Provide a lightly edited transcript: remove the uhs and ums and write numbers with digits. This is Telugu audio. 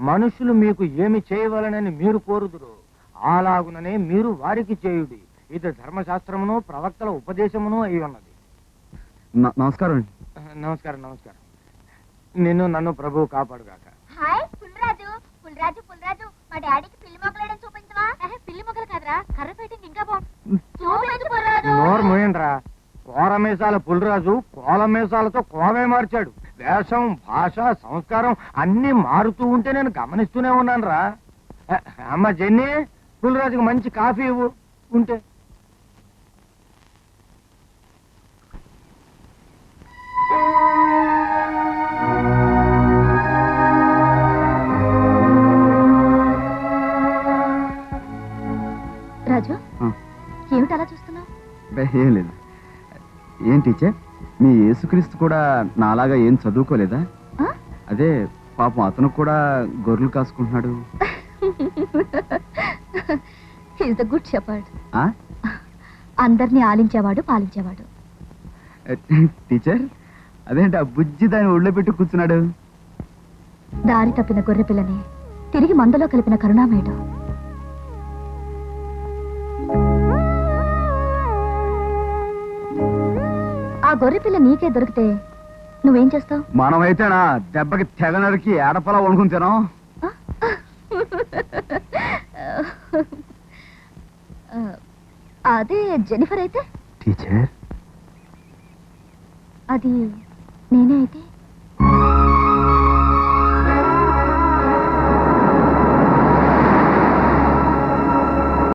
మనుషులు మీకు ఏమి చేయవలనని మీరు కోరుదురు అలాగుననే మీరు వారికి చేయుడి. ఇది ధర్మశాస్త్రమును ప్రవక్తల ఉపదేశమును అయి ఉన్నది. నమస్కారం. నమస్కారం నమస్కారం. నిన్ను నన్ను ప్రభువు కాపాడుగాక. హాయ్ పుల్రాజు. పుల్రాజు పుల్రాజు మా డాడీకి పిల్లి మొక్కలేయడం చూపించవా? పిల్లి మొక్కలు కాదురా, కర్ర పెట్టింది ఇంకా బాగుంది. నోరు మూయండ్రా. కోరమేసాల పుల్రాజు కోలమేసాలతో కోవే మార్చాడు. వేషం, భాష, సంస్కారం అన్ని మారుతూ ఉంటే నేను గమనిస్తూనే ఉన్నాను రా. అమ్మ జెన్నీ, పుల్రాజుకి మంచి కాఫీ ఇవ్వు ఉంటే. రాజు, ఏమిటి అలా చూస్తున్నావు? ఏం లేదు. ఏం టీచర్, మీ యేసుక్రీస్తు కూడా నాలాగా ఏం చదువుకోలేదా? అదే పాపం అతను కూడా గొర్రెలు కాసుకుంటున్నాడు. He's the good shepherd. అందరినీ ఆలించేవాడు, పాలించేవాడు. టీచర్, అదేంటి ఆ బుజ్జి దాన్ని ఒళ్ళో పెట్టి కూర్చున్నాడు? దారి తప్పిన గొర్రె పిల్లని తిరిగి మందలో కలిపిన కరుణామయుడు. ఆ గొర్రె పిల్ల నీకే దొరికితే నువ్వేం చేస్తావు? మనమైతేనా దెబ్బకి తెగ నరికి ఏడపలా వండుకుని తినాం. అదే జెనిఫర్ అయితే? టీచర్, అది నేనే అయితే